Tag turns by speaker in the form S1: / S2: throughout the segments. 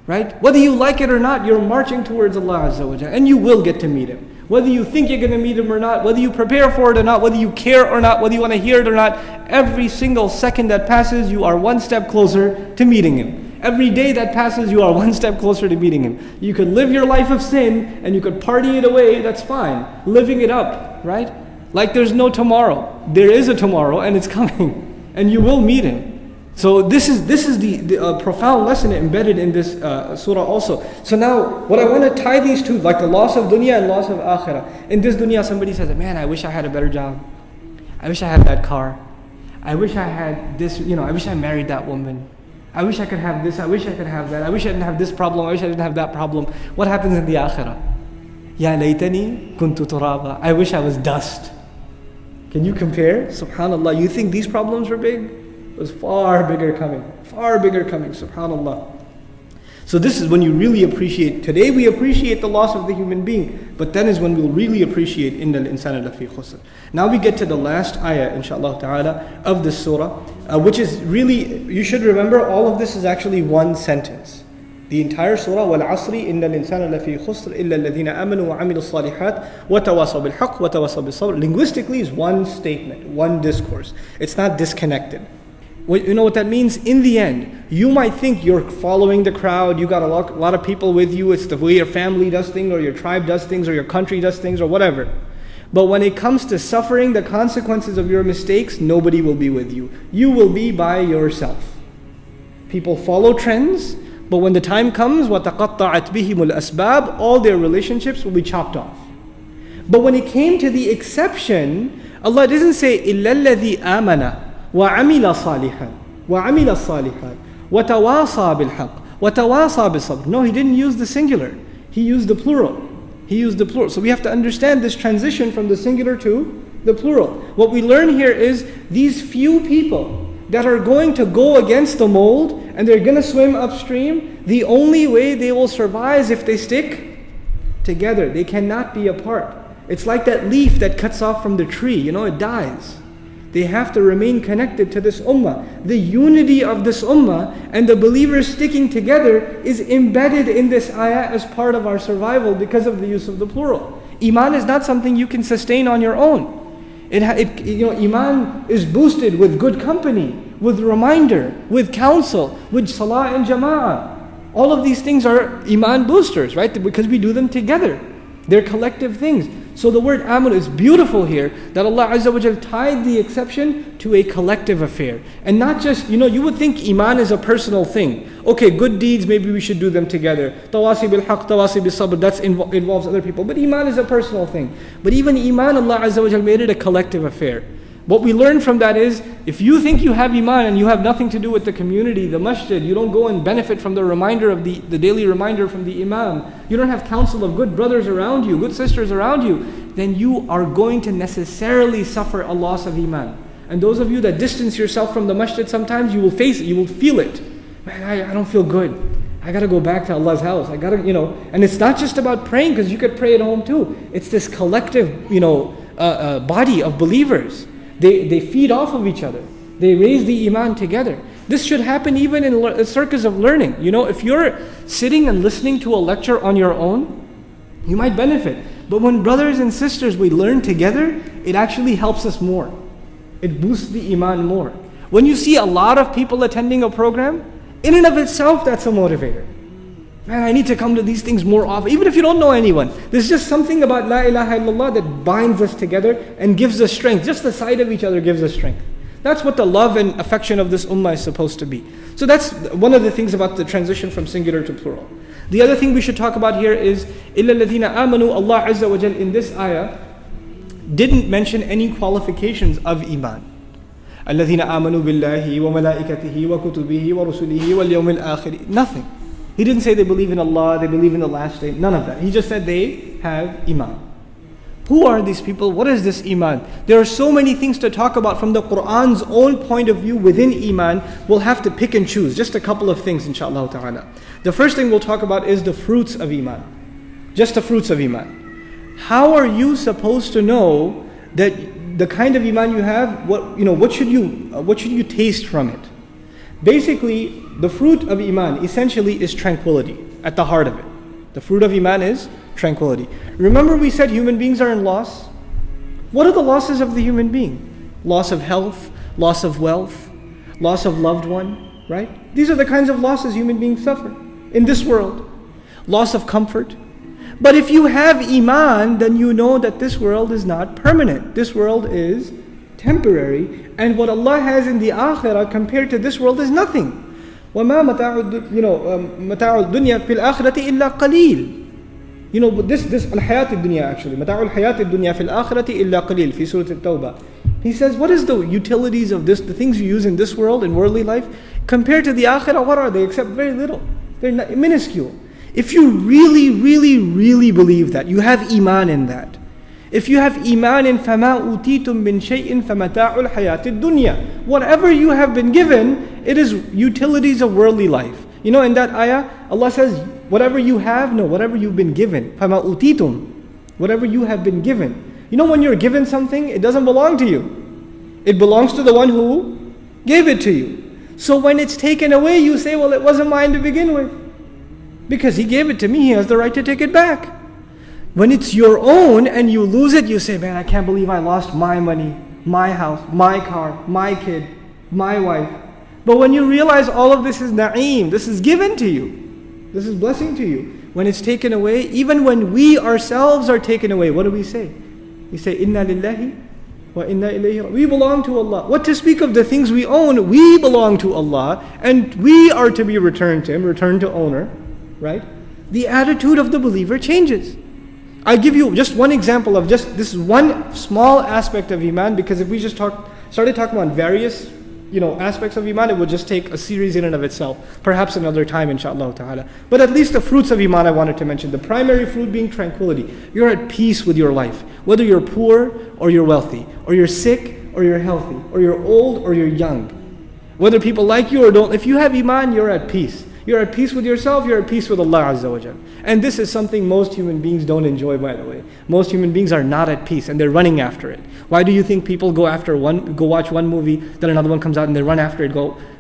S1: Right? Whether you like it or not, you're marching towards Allah Azza wa Jalla, and you will get to meet Him. Whether you think you're going to meet Him or not, whether you prepare for it or not, whether you care or not, whether you want to hear it or not, every single second that passes, you are one step closer to meeting Him. Every day that passes, you are one step closer to meeting Him. You could live your life of sin, and you could party it away, that's fine. Living it up, right? Like there's no tomorrow. There is a tomorrow, and it's coming, and you will meet Him. So this is the profound lesson embedded in this surah also. So now, what I want to tie these two, like the loss of dunya and loss of akhirah. In this dunya, somebody says, man, I wish I had a better job. I wish I had that car. I wish I had this, I wish I married that woman. I wish I could have this, I wish I could have that. I wish I didn't have this problem, I wish I didn't have that problem. What happens in the akhirah? Ya laytani kuntu turaba. I wish I was dust. Can you compare? Subhanallah, you think these problems were big? It was far bigger coming, subhanallah. So this is when you really appreciate. Today we appreciate the loss of the human being, but then is when we'll really appreciate innal insana lafi khusr. Now we get to the last ayah, inshallah ta'ala, of this surah, which is really, you should remember, all of this is actually one sentence. The entire surah, wal asri innal insana lafi khusr illa alladhina amanu wa amilu salihat wa tawasaw bil haqq wa tawasaw bis sabr. Linguistically is one statement, one discourse. It's not disconnected. You know what that means? In the end, you might think you're following the crowd, you got a lot of people with you, it's the way your family does things, or your tribe does things, or your country does things, or whatever. But when it comes to suffering the consequences of your mistakes, nobody will be with you. You will be by yourself. People follow trends, but when the time comes, وَتَقَطَّعَتْ بِهِمُ الْأَسْبَابِ, all their relationships will be chopped off. But when it came to the exception, Allah doesn't say إِلَّا الَّذِي آمَنَ وَعَمِلَ صَالِحًا وَعَمِلَ الصَّالِحَاتِ وَتَوَاصَى بِالْحَقِّ وَتَوَاصَى بِالصَّبْرِ. No, He didn't use the singular. He used the plural. So we have to understand this transition from the singular to the plural. What we learn here is these few people that are going to go against the mold and they're going to swim upstream, the only way they will survive is if they stick together. They cannot be apart. It's like that leaf that cuts off from the tree, it dies. They have to remain connected to this ummah. The unity of this ummah and the believers sticking together is embedded in this ayah as part of our survival because of the use of the plural. Iman is not something you can sustain on your own. Iman is boosted with good company, with reminder, with counsel, with salah and jama'ah. All of these things are iman boosters, right? Because we do them together. They're collective things. So the word amal is beautiful here, that Allah Azza wa Jal tied the exception to a collective affair. And not just, you would think iman is a personal thing. Okay, good deeds, maybe we should do them together. Tawasi bil haqq, tawasi bil sabr, that involves other people. But iman is a personal thing. But even iman, Allah Azza wa Jal made it a collective affair. What we learn from that is, if you think you have iman and you have nothing to do with the community, the masjid, you don't go and benefit from the reminder of the daily reminder from the imam, you don't have counsel of good brothers around you, good sisters around you, then you are going to necessarily suffer a loss of iman. And those of you that distance yourself from the masjid, sometimes you will face it, you will feel it. Man, I don't feel good. I got to go back to Allah's house. I got to, and it's not just about praying, because you could pray at home too. It's this collective, body of believers. They feed off of each other. They raise the iman together. This should happen even in a circus of learning. If you're sitting and listening to a lecture on your own, you might benefit. But when brothers and sisters, we learn together, it actually helps us more. It boosts the iman more. When you see a lot of people attending a program, in and of itself, that's a motivator. Man, I need to come to these things more often. Even if you don't know anyone, there's just something about La ilaha illallah that binds us together and gives us strength. Just the sight of each other gives us strength. That's what the love and affection of this ummah is supposed to be. So that's one of the things about the transition from singular to plural. The other thing we should talk about here is إِلَّا الَّذِينَ آمَنُوا. Allah Azza wa Jal in this ayah didn't mention any qualifications of iman. الَّذِينَ آمَنُوا بِاللَّهِ وَمَلَائِكَتِهِ وَكُتُبِهِ وَرُسُلِهِ وَالْيَوْمِ الْآخِرِ. Nothing. He didn't say they believe in Allah, they believe in the last day, none of that. He just said they have iman. Who are these people? What is this iman? There are so many things to talk about from the Qur'an's own point of view within iman. We'll have to pick and choose just a couple of things, inshallah ta'ala. The first thing we'll talk about is the fruits of iman. Just the fruits of iman. How are you supposed to know that the kind of iman you have, what should you taste from it? Basically, the fruit of Iman essentially is tranquility at the heart of it. The fruit of Iman is tranquility. Remember we said human beings are in loss? What are the losses of the human being? Loss of health, loss of wealth, loss of loved one, right? These are the kinds of losses human beings suffer in this world. Loss of comfort. But if you have Iman, then you know that this world is not permanent. This world is temporary. And what Allah has in the Akhirah compared to this world is nothing. وَمَا مَتَاعُ الدُّنْيَا فِي الْآخِرَةِ إِلَّا قَلِيلٌ. This al-hayat al-dunya actually. مَتَاعُ الْحَيَاةِ الدُّنْيَا فِي الْآخِرَةِ إِلَّا قَلِيلٌ fi Surah At-Tawbah. He says, what is the utilities of this, the things you use in this world, in worldly life, compared to the Akhirah, what are they? Except very little. They're minuscule. If you really, really, really believe that, you have Iman in that. If you have Iman in فَمَا أُوتِيتُم مِّن شَيْءٍ فَمَتَاعُ الْحَيَاةِ الدُّنْيَا. Whatever you have been given, it is utilities of worldly life. In that ayah, Allah says, whatever you have, no, whatever you've been given. فَمَا أُوتِيتُم. Whatever you have been given. When you're given something, it doesn't belong to you. It belongs to the one who gave it to you. So when it's taken away, you say, well, it wasn't mine to begin with. Because He gave it to me, He has the right to take it back. When it's your own and you lose it, you say, man, I can't believe I lost my money, my house, my car, my kid, my wife. But when you realize all of this is na'im, this is given to you, this is blessing to you. When it's taken away, even when we ourselves are taken away, what do we say? We say, Inna lillahi wa inna ilayhi. We belong to Allah. What to speak of the things we own? We belong to Allah and we are to be returned to Him, returned to owner, right? The attitude of the believer changes. I'll give you just one example of this is one small aspect of Iman, because if we just started talking about various aspects of Iman, it would just take a series in and of itself. Perhaps another time, inshaAllah ta'ala. But at least the fruits of Iman I wanted to mention. The primary fruit being tranquility. You're at peace with your life. Whether you're poor or you're wealthy, or you're sick or you're healthy, or you're old or you're young. Whether people like you or don't, if you have Iman, you're at peace. You're at peace with yourself, you're at peace with Allah Azza wa Jal. And this is something most human beings don't enjoy, by the way. Most human beings are not at peace and they're running after it. Why do you think people go watch one movie, then another one comes out and they run after it?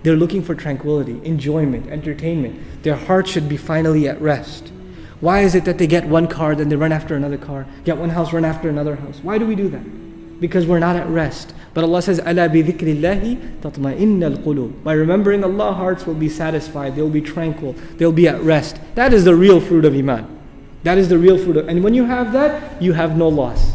S1: They're looking for tranquility, enjoyment, entertainment. Their heart should be finally at rest. Why is it that they get one car, then they run after another car, get one house, run after another house? Why do we do that? Because we're not at rest. But Allah says, أَلَا بِذِكْرِ اللَّهِ تَطْمَئِنَّ الْقُلُوبِ. By remembering Allah, hearts will be satisfied, they'll be tranquil, they'll be at rest. That is the real fruit of Iman. That is the real fruit and when you have that, you have no loss.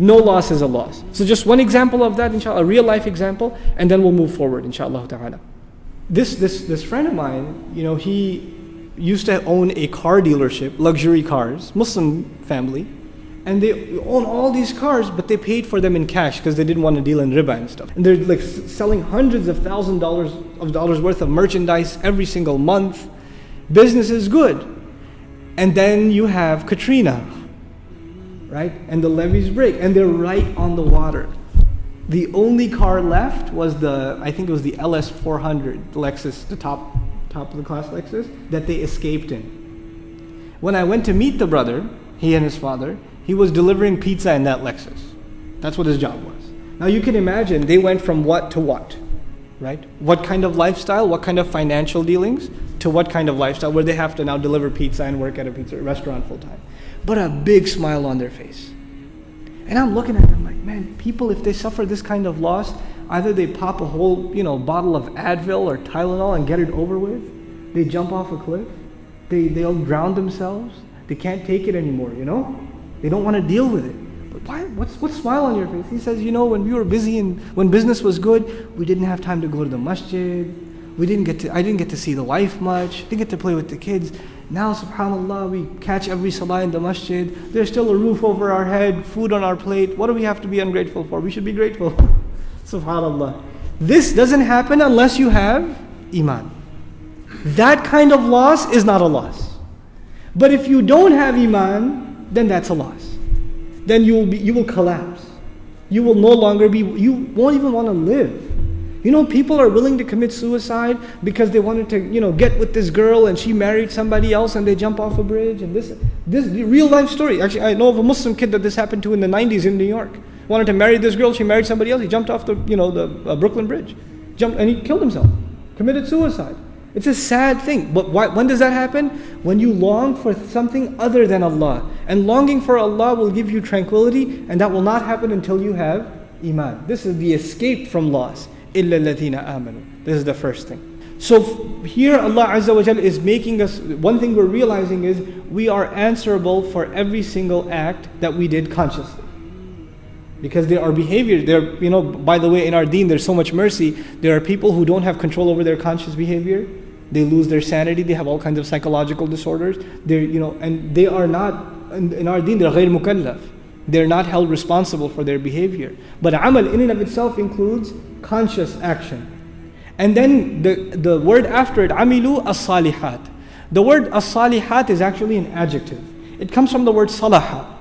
S1: No loss is a loss. So just one example of that, inshallah, a real life example, and then we'll move forward, inshallah ta'ala. This friend of mine, he used to own a car dealership, luxury cars, Muslim family. And they own all these cars, but they paid for them in cash because they didn't want to deal in riba and stuff. And they're like selling hundreds of dollars worth of merchandise every single month. Business is good. And then you have Katrina, right? And the levees break, and they're right on the water. The only car left was I think it was the LS400 Lexus, the top of the class Lexus, that they escaped in. When I went to meet the brother, he and his father, he was delivering pizza in that Lexus. That's what his job was. Now you can imagine they went from what to what, right? What kind of lifestyle, what kind of financial dealings, to what kind of lifestyle where they have to now deliver pizza and work at a pizza restaurant full time. But a big smile on their face. And I'm looking at them like, man, people, if they suffer this kind of loss, either they pop a whole bottle of Advil or Tylenol and get it over with. They jump off a cliff. They'll drown themselves. They can't take it anymore, They don't want to deal with it. But why? What's smile on your face? He says, when we were busy and when business was good, we didn't have time to go to the masjid. I didn't get to see the wife much. Didn't get to play with the kids. Now, subhanAllah, we catch every salah in the masjid. There's still a roof over our head, food on our plate. What do we have to be ungrateful for? We should be grateful. Subhanallah. This doesn't happen unless you have Iman. That kind of loss is not a loss. But if you don't have Iman, then that's a loss. Then you will collapse. You will no longer you won't even want to live. People are willing to commit suicide because they wanted to, get with this girl and she married somebody else and they jump off a bridge. And this real life story. Actually, I know of a Muslim kid that this happened to in the 90s in New York. Wanted to marry this girl, she married somebody else. He jumped off the Brooklyn Bridge, and he killed himself, committed suicide. It's a sad thing. But when does that happen? When you long for something other than Allah. And longing for Allah will give you tranquility, and that will not happen until you have iman. This is the escape from loss. إِلَّا الَّذِينَ آمَنُوا. This is the first thing. So here Allah Azza wa Jal is making us, one thing we're realizing is we are answerable for every single act that we did consciously. Because there are behaviors, by the way, in our deen there's so much mercy. There are people who don't have control over their conscious behavior. They lose their sanity, they have all kinds of psychological disorders. And they are not, in our deen, they're غير مكلف. They're not held responsible for their behavior. But amal in and of itself includes conscious action. And then the word after it, amilu as-salihat. The word as-salihat is actually an adjective. It comes from the word salaha.